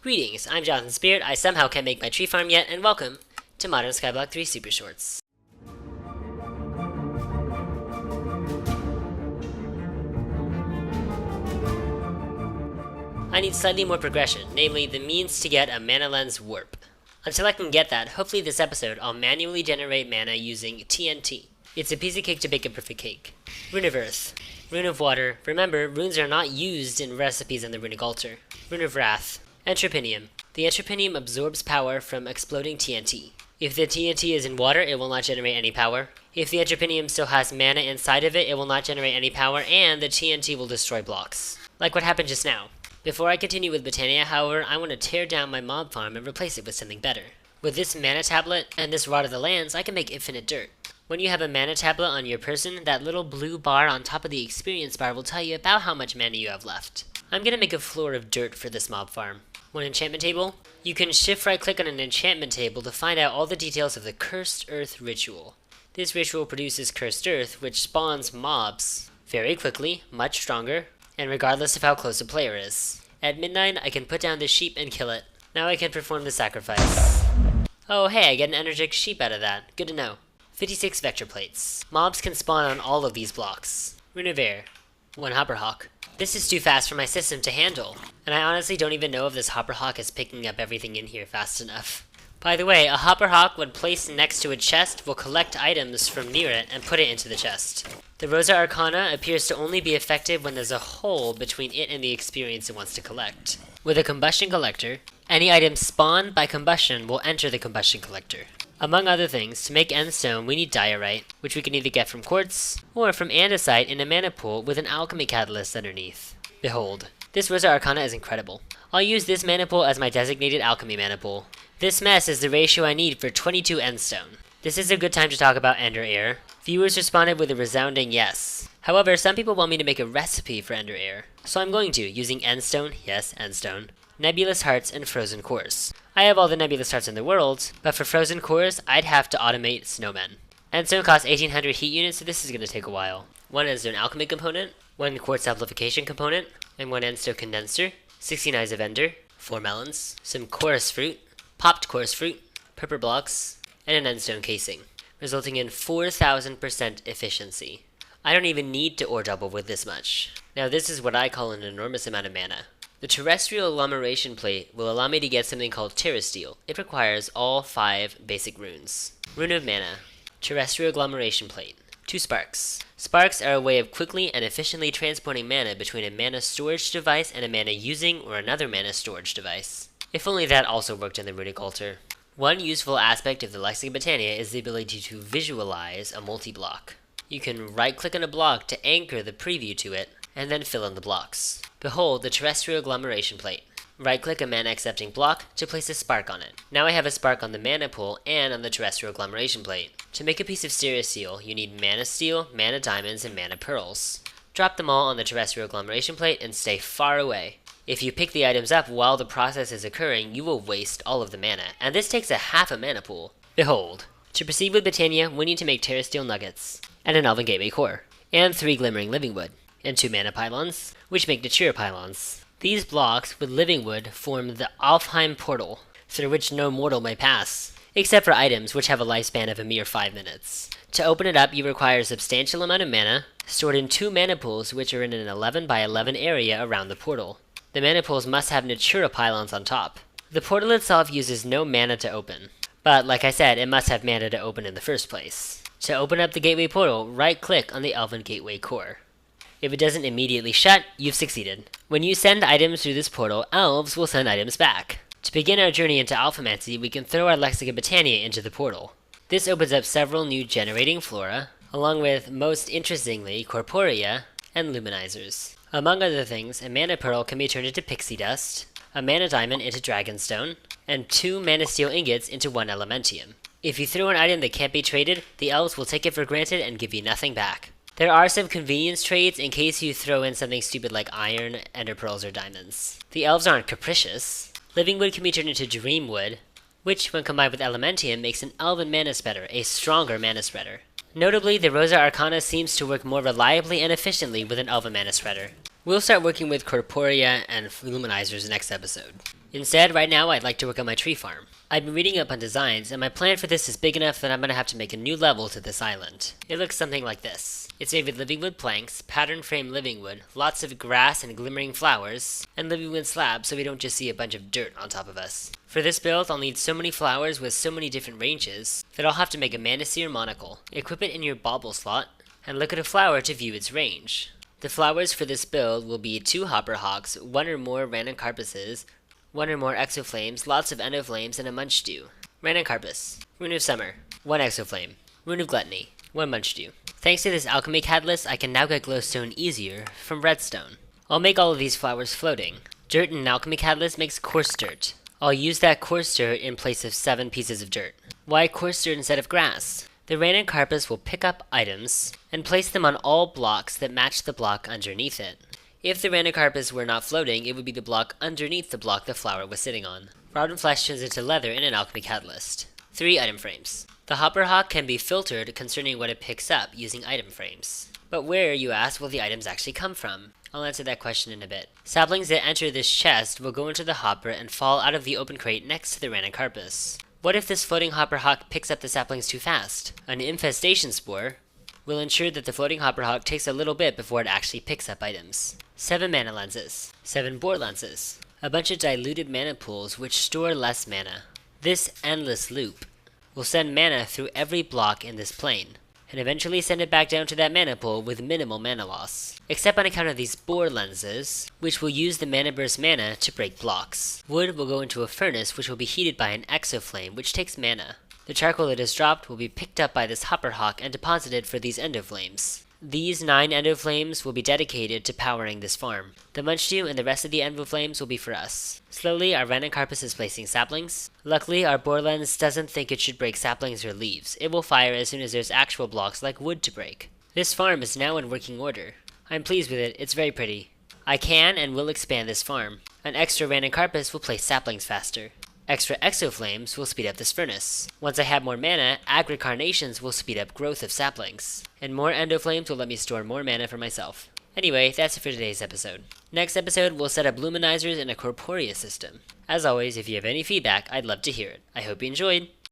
Greetings, I'm Jonathan Spirit. I somehow can't make my tree farm yet, and welcome to Modern Skyblock 3 Supershorts. I need slightly more progression, namely the means to get a mana lens warp. Until I can get that, hopefully this episode I'll manually generate mana using TNT. It's a piece of cake to bake a perfect cake. Rune of Earth. Rune of Water. Remember, runes are not used in recipes on the runic altar. Rune of Wrath. Entropynnium. The Entropynnium absorbs power from exploding TNT. If the TNT is in water, it will not generate any power. If the Entropynnium still has mana inside of it, it will not generate any power, and the TNT will destroy blocks. Like what happened just now. Before I continue with Botania, however, I want to tear down my mob farm and replace it with something better. With this mana tablet and this Rod of the Lands, I can make infinite dirt. When you have a mana tablet on your person, that little blue bar on top of the experience bar will tell you about how much mana you have left. I'm gonna make a floor of dirt for this mob farm. One enchantment table. You can shift right click on an enchantment table to find out all the details of the Cursed Earth ritual. This ritual produces Cursed Earth, which spawns mobs very quickly, much stronger, and regardless of how close a player is. At midnight, I can put down the sheep and kill it. Now I can perform the sacrifice. Oh hey, I get an energetic sheep out of that. Good to know. 56 vector plates. Mobs can spawn on all of these blocks. Rune of Air. 1 Hopperhawk. This is too fast for my system to handle, and I honestly don't even know if this Hopperhawk is picking up everything in here fast enough. By the way, a Hopperhawk when placed next to a chest will collect items from near it and put it into the chest. The Rosa Arcana appears to only be effective when there's a hole between it and the experience it wants to collect. With a combustion collector, any item spawned by combustion will enter the combustion collector. Among other things, to make endstone we need diorite, which we can either get from quartz, or from andesite in a mana pool with an alchemy catalyst underneath. Behold, this Rosa Arcana is incredible. I'll use this mana pool as my designated alchemy mana pool. This mess is the ratio I need for 22 endstone. This is a good time to talk about Ender Air. Viewers responded with a resounding yes. However, some people want me to make a recipe for Ender Air, so I'm going to, using endstone, yes, endstone, nebulous hearts, and frozen cores. I have all the nebulous hearts in the world, but for frozen cores, I'd have to automate snowmen. Endstone costs 1800 heat units, so this is going to take a while. 1 endstone alchemy component, 1 quartz amplification component, and 1 endstone condenser, 16 eyes of ender, 4 melons, some chorus fruit, popped chorus fruit, pepper blocks, and an endstone casing, resulting in 4000% efficiency. I don't even need to ore double with this much. Now this is what I call an enormous amount of mana. The terrestrial agglomeration plate will allow me to get something called Terrasteel. It requires all 5 basic runes. Rune of Mana. Terrestrial agglomeration plate. 2 sparks. Sparks are a way of quickly and efficiently transporting mana between a mana storage device and a mana using or another mana storage device. If only that also worked in the runic altar. One useful aspect of the Lexicon Botania is the ability to visualize a multi-block. You can right-click on a block to anchor the preview to it, and then fill in the blocks. Behold the terrestrial agglomeration plate. Right-click a mana-accepting block to place a spark on it. Now I have a spark on the mana pool and on the terrestrial agglomeration plate. To make a piece of Terrasteel, you need mana steel, mana diamonds, and mana pearls. Drop them all on the terrestrial agglomeration plate and stay far away. If you pick the items up while the process is occurring, you will waste all of the mana, and this takes a half a mana pool. Behold. To proceed with Botania, we need to make Terrasteel nuggets, and an Elven Gateway core, and 3 glimmering living wood, and 2 mana pylons, which make Natura pylons. These blocks with living wood form the Alfheim portal, through which no mortal may pass, except for items which have a lifespan of a mere 5 minutes. To open it up, you require a substantial amount of mana, stored in 2 mana pools which are in an 11 by 11 area around the portal. The mana pools must have Natura pylons on top. The portal itself uses no mana to open, but like I said, it must have mana to open in the first place. To open up the gateway portal, right-click on the Elven Gateway core. If it doesn't immediately shut, you've succeeded. When you send items through this portal, elves will send items back. To begin our journey into Alphamancy, we can throw our Lexicon Botania into the portal. This opens up several new generating flora, along with, most interestingly, corporea and luminizers. Among other things, a mana pearl can be turned into pixie dust, a mana diamond into dragonstone, and 2 mana steel ingots into 1 elementium. If you throw an item that can't be traded, the elves will take it for granted and give you nothing back. There are some convenience trades in case you throw in something stupid like iron, ender pearls, or diamonds. The elves aren't capricious. Living wood can be turned into dream wood, which when combined with elementium makes an elven mana spreader, a stronger mana spreader. Notably, the Rosa Arcana seems to work more reliably and efficiently with an elven mana spreader. We'll start working with corporea and luminizers next episode. Instead, right now I'd like to work on my tree farm. I've been reading up on designs, and my plan for this is big enough that I'm going to have to make a new level to this island. It looks something like this. It's made with living wood planks, pattern frame living wood, lots of grass and glimmering flowers, and living wood slabs so we don't just see a bunch of dirt on top of us. For this build, I'll need so many flowers with so many different ranges that I'll have to make a Manaseer monocle. Equip it in your bauble slot, and look at a flower to view its range. The flowers for this build will be 2 hopper hawks, 1 or more ranuncarpuses, 1 or more exoflames, lots of endoflames, and a munchdew. Ranuncarpus. Rune of Summer. 1 exoflame. Rune of Gluttony. 1 munchdew. Thanks to this alchemy catalyst, I can now get glowstone easier from redstone. I'll make all of these flowers floating. Dirt in an alchemy catalyst makes coarse dirt. I'll use that coarse dirt in place of 7 pieces of dirt. Why coarse dirt instead of grass? The ranuncarpus will pick up items and place them on all blocks that match the block underneath it. If the ranuncarpus were not floating, it would be the block underneath the block the flower was sitting on. Rotten flesh turns into leather in an alchemy catalyst. 3 item frames. The hopper hawk can be filtered concerning what it picks up using item frames. But where, you ask, will the items actually come from? I'll answer that question in a bit. Saplings that enter this chest will go into the hopper and fall out of the open crate next to the ranuncarpus. What if this floating hopper hawk picks up the saplings too fast? An infestation spore will ensure that the floating hopper hawk takes a little bit before it actually picks up items. 7 mana lenses. 7 bore lenses. A bunch of diluted mana pools which store less mana. This endless loop will send mana through every block in this plane, and eventually send it back down to that mana pool with minimal mana loss. Except on account of these bore lenses, which will use the mana burst mana to break blocks. Wood will go into a furnace which will be heated by an exoflame which takes mana. The charcoal that is dropped will be picked up by this hopper hawk and deposited for these endoflames. These 9 endoflames will be dedicated to powering this farm. The munchdew and the rest of the endoflames will be for us. Slowly, our ranuncarpus is placing saplings. Luckily, our bore lens doesn't think it should break saplings or leaves. It will fire as soon as there's actual blocks like wood to break. This farm is now in working order. I'm pleased with it, it's very pretty. I can and will expand this farm. An extra ranuncarpus will place saplings faster. Extra exoflames will speed up this furnace. Once I have more mana, agricarnations will speed up growth of saplings. And more endoflames will let me store more mana for myself. Anyway, that's it for today's episode. Next episode, we'll set up luminizers in a corporea system. As always, if you have any feedback, I'd love to hear it. I hope you enjoyed!